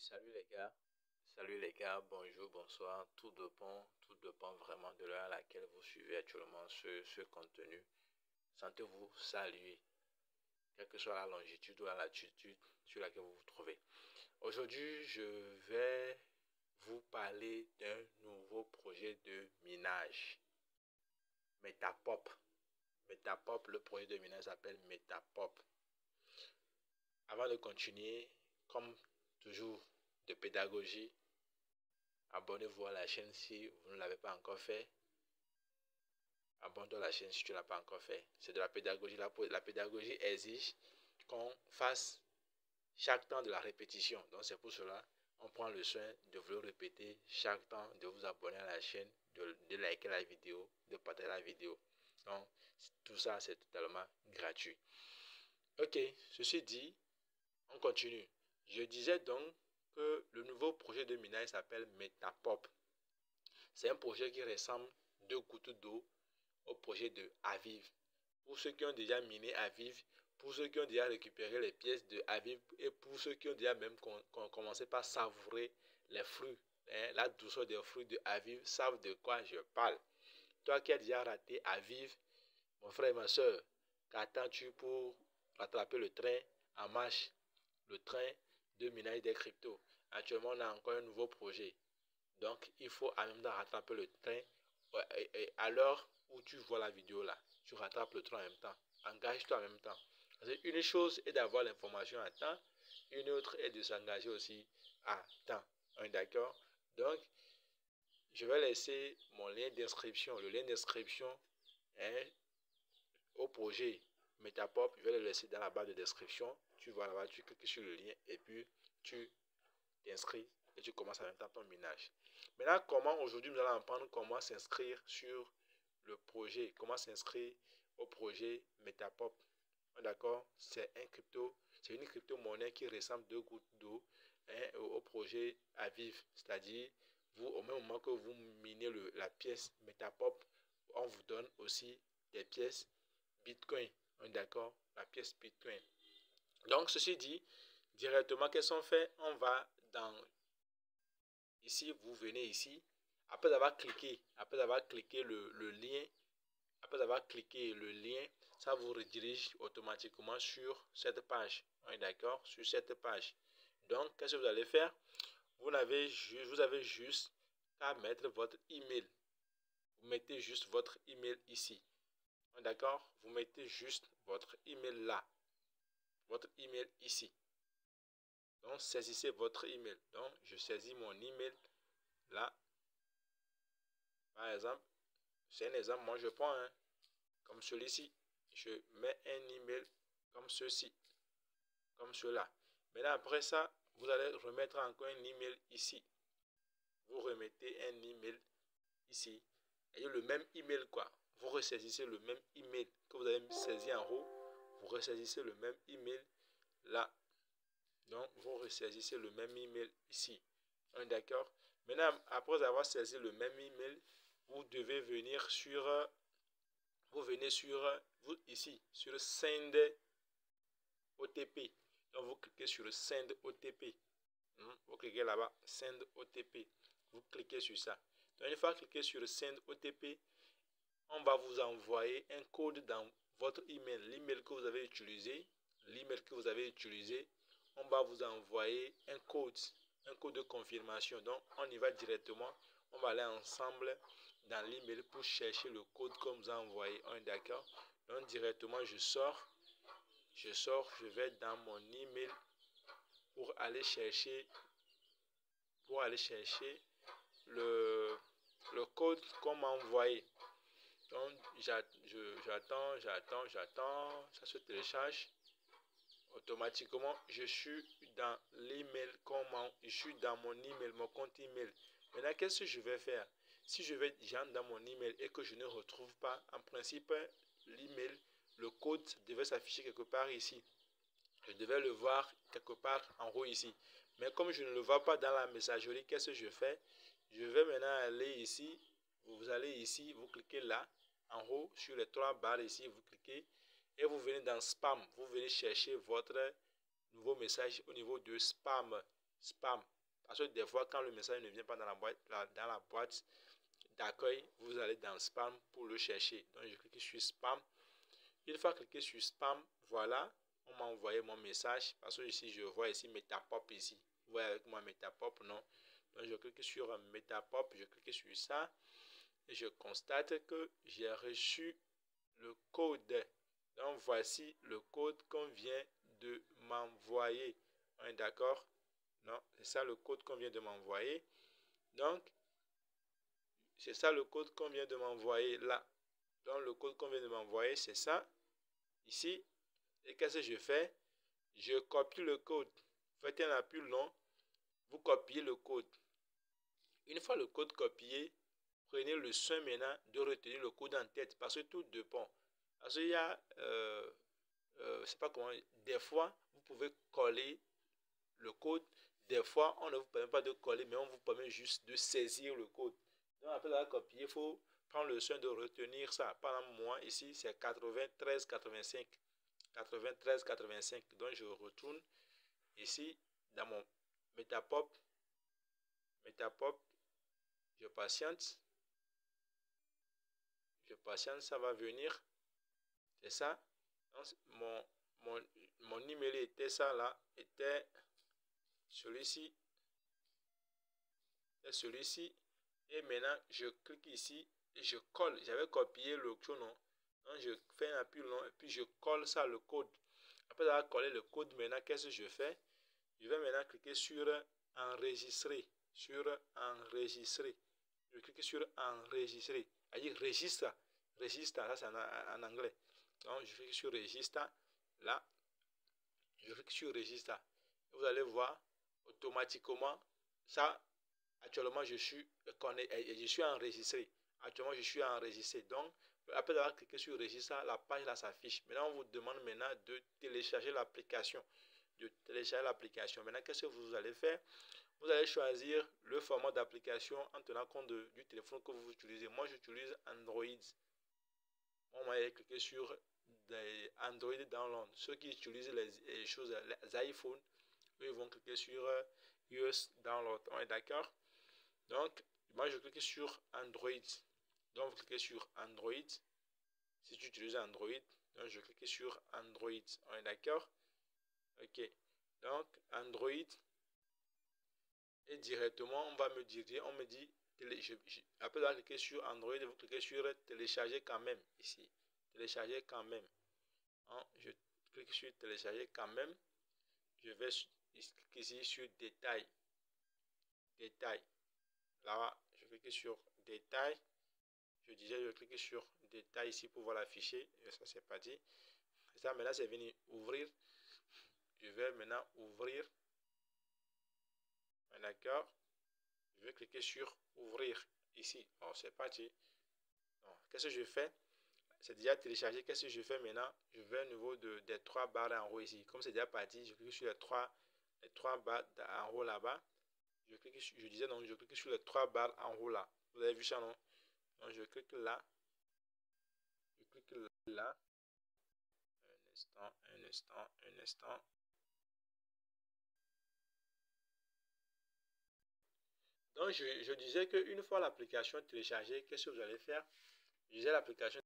Salut les gars, bonjour, bonsoir, tout dépend vraiment de l'heure à laquelle vous suivez actuellement ce contenu. Sentez-vous saluer, quelle que soit la longitude ou la latitude sur laquelle vous vous trouvez. Aujourd'hui, je vais vous parler d'un nouveau projet de minage, Metapop. Metapop, le projet de minage s'appelle Metapop. Avant de continuer, comme toujours, de pédagogie, abonnez-vous à la chaîne si vous ne l'avez pas encore fait. Abonne-toi à la chaîne si tu ne l'as pas encore fait. C'est de la pédagogie. La pédagogie exige qu'on fasse chaque temps de la répétition. Donc c'est pour cela on prend le soin de vous le répéter chaque temps, de vous abonner à la chaîne, de liker la vidéo, de partager la vidéo. Donc tout ça c'est totalement gratuit. Ok, ceci dit, on continue. Je disais donc que le nouveau projet de minage s'appelle Metapop. C'est un projet qui ressemble de gouttes d'eau au projet de Aviv. Pour ceux qui ont déjà miné Aviv, pour ceux qui ont déjà récupéré les pièces de Aviv et pour ceux qui ont déjà même commencé par savourer les fruits, la douceur des fruits de Aviv, savent de quoi je parle. Toi qui as déjà raté Aviv, mon frère et ma soeur, qu'attends-tu pour rattraper le train en marche, le train de minage des cryptos? Actuellement, on a encore un nouveau projet. Donc, il faut en même temps rattraper le train. Et à l'heure où tu vois la vidéo là, tu rattrapes le train en même temps. Engage-toi en même temps. Parce une chose est d'avoir l'information à temps, une autre est de s'engager aussi à temps. D'accord? Donc, je vais laisser mon lien d'inscription, le lien d'inscription au projet Metapop. Je vais le laisser dans la barre de description. Tu vois là-bas, tu cliques sur le lien et puis tu t'inscris et tu commences en même temps ton minage. Maintenant, aujourd'hui nous allons apprendre comment s'inscrire sur le projet, comment s'inscrire au projet Metapop. D'accord? C'est une crypto-monnaie qui ressemble de gouttes d'eau au projet Aviv. C'est-à-dire, au même moment que vous minez la pièce Metapop, on vous donne aussi des pièces Bitcoin. D'accord? La pièce Bitcoin. Donc, ceci dit, directement, qu'est-ce qu'on fait? On va dans... Ici, vous venez ici. Après avoir cliqué le lien, ça vous redirige automatiquement sur cette page. D'accord? Sur cette page. Donc, qu'est-ce que vous allez faire? Vous avez juste qu'à mettre votre email. Vous mettez juste votre email ici. D'accord? Vous mettez juste votre email là. Votre email ici. Donc, saisissez votre email. Donc, je saisis mon email là. Par exemple, c'est un exemple. Moi, je prends comme celui-ci. Je mets un email comme ceci. Comme cela. Maintenant, après ça, vous allez remettre encore un email ici. Vous remettez un email ici. Et le même email, quoi. Vous ressaisissez le même email que vous avez saisi en haut. Vous ressaisissez le même email là. Donc, vous ressaisissez le même email ici. D'accord? Maintenant, après avoir saisi le même email, vous devez venir sur... ici, sur Send OTP. Donc, vous cliquez sur Send OTP. Vous cliquez là-bas, Send OTP. Vous cliquez sur ça. Donc, une fois cliqué sur Send OTP, on va vous envoyer un code dans votre email. L'email que vous avez utilisé, on va vous envoyer un code de confirmation. Donc, on y va directement. On va aller ensemble dans l'email pour chercher le code qu'on vous a envoyé. D'accord? Donc, directement, je vais dans mon email pour aller chercher le code qu'on m'a envoyé. Donc, j'attends, ça se télécharge. Automatiquement, je suis dans l'email mon email, mon compte email. Maintenant, qu'est-ce que je vais faire? Si j'entre dans mon email et que je ne retrouve pas, en principe, l'email, le code devait s'afficher quelque part ici. Je devais le voir quelque part en haut ici. Mais comme je ne le vois pas dans la messagerie, qu'est-ce que je fais? Je vais maintenant aller ici. Vous allez ici, vous cliquez là, en haut, sur les trois barres ici, vous cliquez. Et vous venez dans spam, vous venez chercher votre nouveau message au niveau de spam. spam. Parce que des fois, quand le message ne vient pas dans la boîte d'accueil, vous allez dans spam pour le chercher. Donc, je clique sur spam. Une fois cliqué sur spam, voilà, on m'a envoyé mon message. Parce que ici, je vois ici Metapop ici. Vous voyez avec moi Metapop, non? Donc, je clique sur Metapop, je clique sur ça. Et je constate que j'ai reçu le code. Donc, voici le code qu'on vient de m'envoyer. On est d'accord? Non, c'est ça le code qu'on vient de m'envoyer. Donc, c'est ça le code qu'on vient de m'envoyer là. Donc, le code qu'on vient de m'envoyer, c'est ça. Ici. Et qu'est-ce que je fais? Je copie le code. Faites un appui long. Vous copiez le code. Une fois le code copié, prenez le soin maintenant de retenir le code en tête. Parce que tout dépend. Parce qu'il y a, je ne sais pas comment, des fois, vous pouvez coller le code. Des fois, on ne vous permet pas de coller, mais on vous permet juste de saisir le code. Donc, après avoir copié, il faut prendre le soin de retenir ça. Par exemple, moi, ici, c'est 93-85. 93-85. Donc, je retourne ici dans mon Metapop. Metapop, je patiente. Je patiente, ça va venir. C'est ça. Donc, mon email était ça là. Était celui-ci. Celui-ci. Et maintenant, je clique ici et je colle. J'avais copié le chrono. Donc, je fais un appui long et puis je colle ça, le code. Après avoir collé le code, maintenant, qu'est-ce que je fais? Je vais maintenant cliquer sur enregistrer. Sur enregistrer. Je clique sur enregistrer. C'est-à-dire registre. Registre, ça c'est en anglais. Donc, je clique sur registre. Là, je clique sur registre. Vous allez voir, automatiquement, ça, actuellement, je suis enregistré. Actuellement, je suis enregistré. Donc, après avoir cliqué sur registre, la page là s'affiche. Maintenant, on vous demande maintenant de télécharger l'application. Maintenant, qu'est-ce que vous allez faire? Vous allez choisir le format d'application en tenant compte du téléphone que vous utilisez. Moi, j'utilise Android. On va cliquer sur Android Download. Ceux qui utilisent les choses, les iPhones, ils vont cliquer sur iOS Download. On est d'accord? Donc, moi, je clique sur Android. Donc, vous cliquez sur Android. Si tu utilises Android, donc je clique sur Android. On est d'accord? Ok. Donc, Android. Et directement, on va me dire, on me dit, après avoir cliqué sur Android, vous cliquez sur télécharger quand même, ici. Télécharger quand même. Hein, je clique sur télécharger quand même. Je vais cliquer ici sur détail. Détail. Là, je clique sur détail. Je disais, je clique sur détail ici pour voir l'afficher. Et ça, c'est parti. Et ça, maintenant, c'est venu ouvrir. Je vais maintenant ouvrir. D'accord. Je vais cliquer sur ouvrir ici. Bon, c'est parti. Qu'est-ce que je fais? C'est déjà téléchargé. Qu'est-ce que je fais maintenant? Je vais au niveau des trois barres en haut ici. Comme c'est déjà parti, je clique sur les trois barres en haut là-bas. Je disais donc, je clique sur les trois barres en haut là. Vous avez vu ça, non? Donc, je clique là. Je clique là. Un instant, un instant, un instant. Donc, je disais qu'une fois l'application téléchargée, qu'est-ce que vous allez faire? Je disais l'application.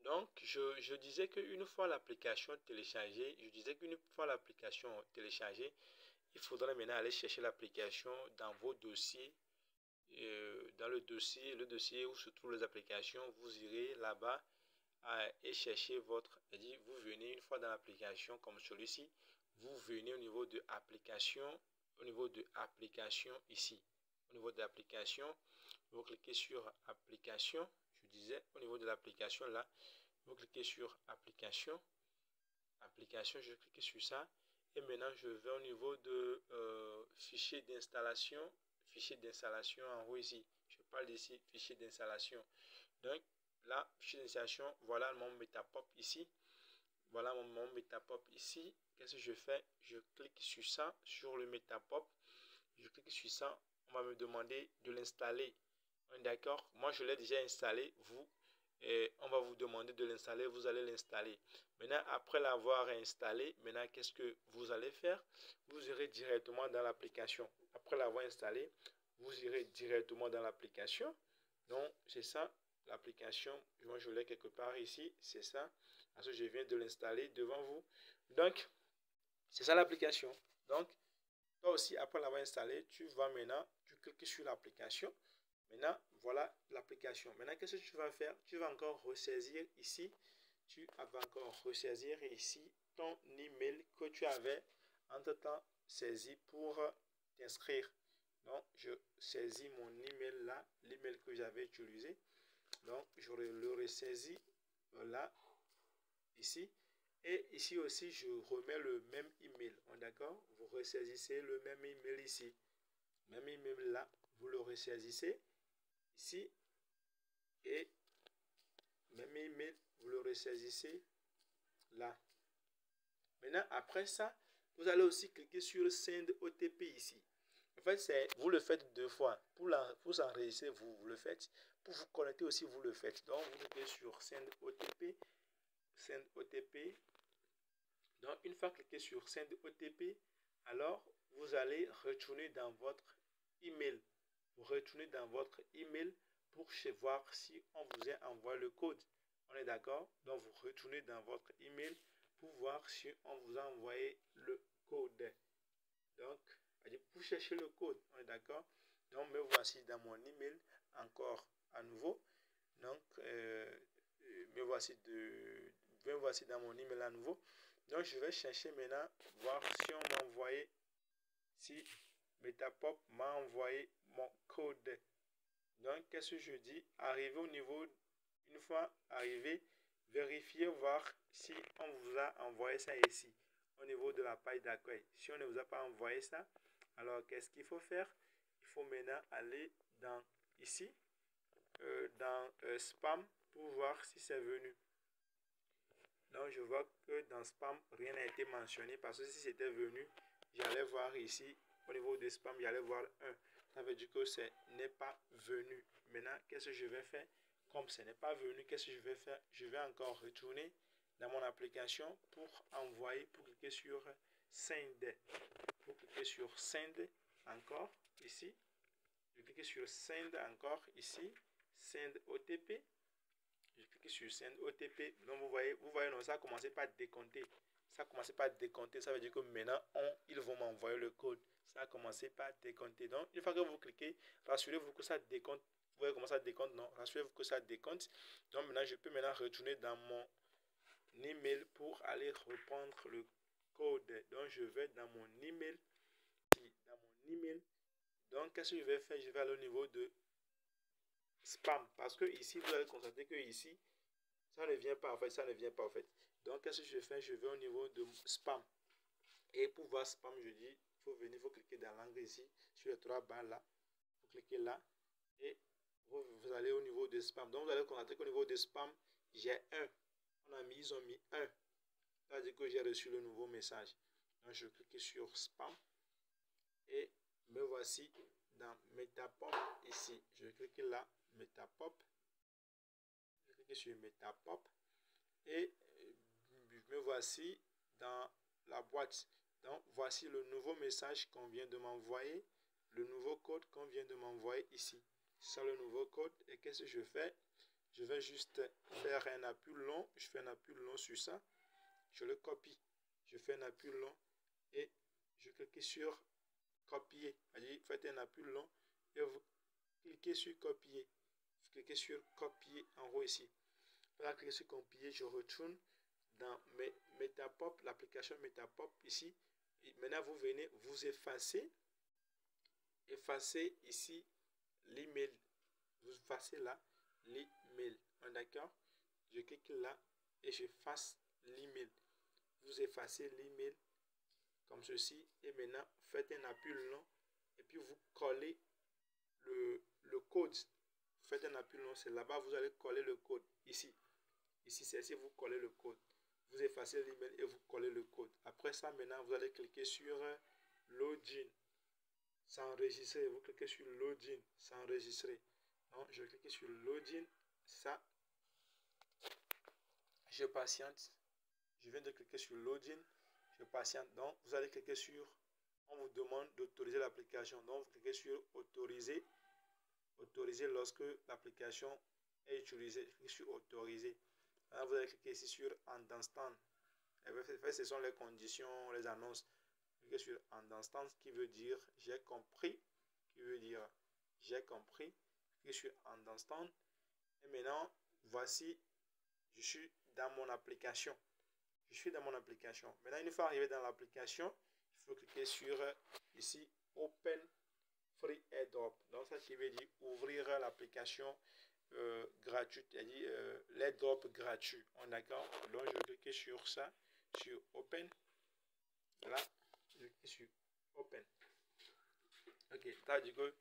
Donc, je disais qu'une fois l'application téléchargée, il faudrait maintenant aller chercher l'application dans vos dossiers. Dans le dossier où se trouvent les applications, vous irez là-bas et chercher vous venez une fois dans l'application comme celui-ci, vous venez au niveau de application, ici. Au niveau de l'application, vous cliquez sur application. Je disais au niveau de l'application là, vous cliquez sur application. Je clique sur ça. Et maintenant, je vais au niveau de fichier d'installation. Fichier d'installation en haut ici. Je parle d'ici, fichier d'installation. Donc, là, fichier d'installation, voilà mon Metapop ici. Voilà mon Metapop ici. Qu'est-ce que je fais? Je clique sur ça, sur le Metapop. Je clique sur ça. On va me demander de l'installer. D'accord? Moi, je l'ai déjà installé. Vous, on va vous demander de l'installer, vous allez l'installer. Maintenant, après l'avoir installé, maintenant, qu'est-ce que vous allez faire? Vous irez directement dans l'application. Après l'avoir installé, vous irez directement dans l'application. Donc, c'est ça, l'application. Moi, je l'ai quelque part ici. C'est ça. Parce que je viens de l'installer devant vous. Donc, c'est ça l'application. Donc, toi aussi, après l'avoir installé, tu vas maintenant, tu cliques sur l'application. Maintenant, voilà l'application. Maintenant, qu'est-ce que tu vas faire? Tu vas encore ressaisir ici. Tu vas encore ressaisir ici ton email que tu avais entre-temps saisi pour t'inscrire. Donc, je saisis mon email là, l'email que j'avais utilisé. Donc, je le ressaisis là, ici. Et ici aussi, je remets le même email. D'accord? Vous ressaisissez le même email ici. Même email là, vous le ressaisissez ici. Et même email, vous le ressaisissez là. Maintenant, après ça, vous allez aussi cliquer sur Send OTP ici. En fait, vous le faites deux fois. Pour enregistrer, vous le faites. Pour vous connecter aussi, vous le faites. Donc, vous cliquez sur Send OTP. Send OTP. Donc, une fois cliqué sur Send OTP, alors vous allez retourner dans votre email. Vous retournez dans votre email pour voir si on vous a envoyé le code. On est d'accord? Donc, vous retournez dans votre email pour voir si on vous a envoyé le code. Donc, pour chercher le code, on est d'accord? Donc, me voici dans mon email encore à nouveau. Donc, me voici dans mon email à nouveau. Donc, je vais chercher maintenant, voir si on m'a envoyé, si Metapop m'a envoyé mon code. Donc, qu'est-ce que je dis? Arrivé au niveau, une fois arrivé, vérifiez voir si on vous a envoyé ça ici, au niveau de la page d'accueil. Si on ne vous a pas envoyé ça, alors qu'est-ce qu'il faut faire? Il faut maintenant aller dans ici, dans spam, pour voir si c'est venu. Donc, je vois que dans spam, rien n'a été mentionné parce que si c'était venu, j'allais voir ici, au niveau de spam, j'allais voir 1. Ça veut dire que ce n'est pas venu. Maintenant, qu'est-ce que je vais faire? Comme ce n'est pas venu, qu'est-ce que je vais faire? Je vais encore retourner dans mon application pour envoyer, pour cliquer sur Send. Pour cliquer sur Send encore ici. Je clique sur Send encore ici. Send OTP. Je clique sur Send OTP. Donc vous voyez, non, ça a commencé par décompter. Ça a commencé par décompter. Ça veut dire que maintenant, ils vont m'envoyer le code. Ça a commencé par décompter. Donc, une fois que vous cliquez, rassurez-vous que ça décompte. Vous voyez comment ça décompte? Non, rassurez-vous que ça décompte. Donc maintenant, je peux maintenant retourner dans mon email pour aller reprendre le code. Donc, je vais dans mon email. Dans mon email. Donc, qu'est-ce que je vais faire? Je vais aller au niveau de spam. Parce que ici, vous allez constater que ici, ça ne vient pas en fait. Ça ne vient pas en fait. Donc, qu'est-ce que je fais? Je vais au niveau de spam. Et pour voir spam, je dis, il faut venir, il faut cliquer dans l'angle ici, sur les trois barres là. Vous cliquez là. Et vous allez au niveau de spam. Donc, vous allez constater qu'au niveau de spam, j'ai 1. Ils ont mis 1. Ça veut dire que j'ai reçu le nouveau message. Donc, je clique sur spam. Et me voici dans Metapop ici. Je clique là, Metapop. Je clique sur Metapop. Et me voici dans la boîte. Donc, voici le nouveau message qu'on vient de m'envoyer. Le nouveau code qu'on vient de m'envoyer ici. C'est le nouveau code. Et qu'est-ce que je fais? Je vais juste faire un appui long. Je fais un appui long sur ça. Je le copie. Je fais un appui long. Et je clique sur copier. Allez, faites un appui long. Et vous cliquez sur copier. Vous cliquez sur copier en haut ici. Pour cliquer sur copier, je retourne dans Metapop, l'application Metapop ici. Et maintenant, vous venez, vous effacez ici l'email. Vous effacez là l'email. D'accord? Je clique là et j'efface l'email. Vous effacez l'email comme ceci. Et maintenant, faites un appui long et puis vous collez le code. Faites un appui long, c'est là-bas, vous allez coller le code. Ici, c'est ici, vous collez le code. Vous effacez l'email et vous collez le code. Après ça, maintenant, vous allez cliquer sur Login. S'enregistrer. Vous cliquez sur Login. S'enregistrer. Donc, je clique sur Login. Ça, je patiente. Je viens de cliquer sur Login. Je patiente. Donc, vous allez cliquer sur... On vous demande d'autoriser l'application. Donc, vous cliquez sur Autoriser. Autoriser lorsque l'application est utilisée. Cliquez sur Autoriser. Alors, vous allez cliquer ici sur Understand. Ce sont les conditions, les annonces. Cliquez sur Understand, qui veut dire j'ai compris. Qui veut dire j'ai compris. Cliquez sur Understand. Et maintenant, voici, je suis dans mon application. Je suis dans mon application. Maintenant, une fois arrivé dans l'application, il faut cliquer sur ici Open Free AirDrop. Donc, ça qui veut dire ouvrir l'application gratuite, c'est-à-dire l'AirDrop gratuit. On est d'accord? Donc, je vais cliquer sur ça, sur Open. Là, je vais cliquer sur Open. Ok, ça dit que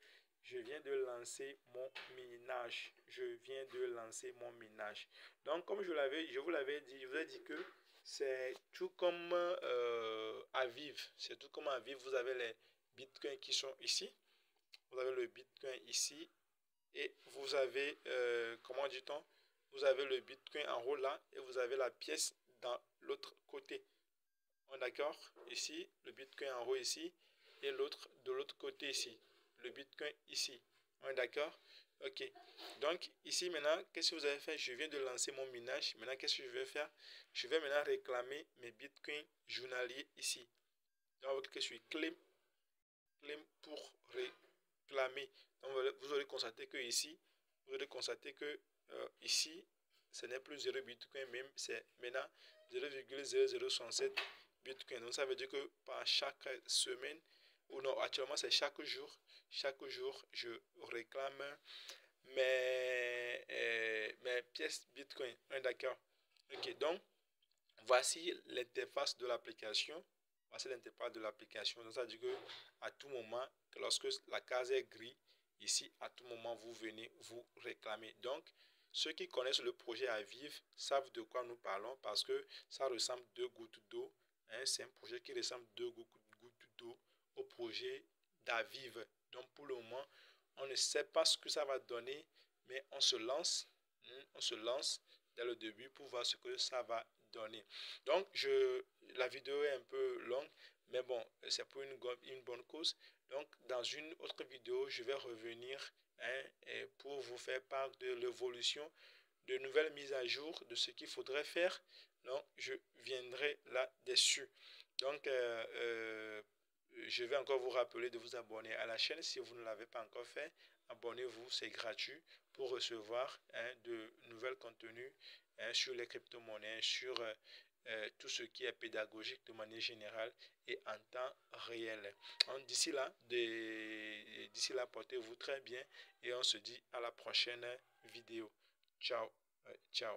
je viens de lancer mon minage. Je viens de lancer mon minage. Donc, comme je vous l'avais dit, je vous ai dit que c'est tout comme Aviv. C'est tout comme Aviv. Vous avez les bitcoins qui sont ici. Vous avez le bitcoin ici. Et vous avez, comment dit-on? Vous avez le bitcoin en haut là. Et vous avez la pièce dans l'autre côté. On est d'accord? Ici, le bitcoin en haut ici. Et l'autre de l'autre côté ici. Le bitcoin ici. On est d'accord? Ok. Donc, ici maintenant, qu'est-ce que vous avez fait? Je viens de lancer mon minage. Maintenant, qu'est-ce que je vais faire? Je vais maintenant réclamer mes bitcoins journaliers ici. Donc, on va cliquer sur Claim. Claim pour réclamer. Donc, vous aurez constaté que ici, ici, ce n'est plus 0 bitcoin même. C'est maintenant 0,0067 bitcoin. Donc, ça veut dire que par chaque semaine, ou non, actuellement, c'est chaque jour, je réclame mes pièces bitcoin. D'accord? Ok, donc, voici l'interface de l'application. Voici l'interface de l'application. Donc, ça veut dire que à tout moment, lorsque la case est grise, ici, à tout moment, vous venez vous réclamer. Donc, ceux qui connaissent le projet Aviv savent de quoi nous parlons parce que ça ressemble deux gouttes d'eau. Hein, c'est un projet qui ressemble deux gouttes d'eau au projet d'Aviv. Donc, pour le moment, on ne sait pas ce que ça va donner, mais on se lance. On se lance dès le début pour voir ce que ça va donner. Donc, la vidéo est un peu longue, mais bon, c'est pour une bonne cause. Donc, dans une autre vidéo, je vais revenir pour vous faire part de l'évolution, de nouvelles mises à jour, de ce qu'il faudrait faire. Donc, je viendrai là-dessus. Donc, je vais encore vous rappeler de vous abonner à la chaîne si vous ne l'avez pas encore fait. Abonnez-vous, c'est gratuit pour recevoir de nouvelles contenus sur les crypto-monnaies, sur tout ce qui est pédagogique de manière générale et en temps réel. D'ici là, portez-vous très bien et on se dit à la prochaine vidéo. Ciao. Ciao.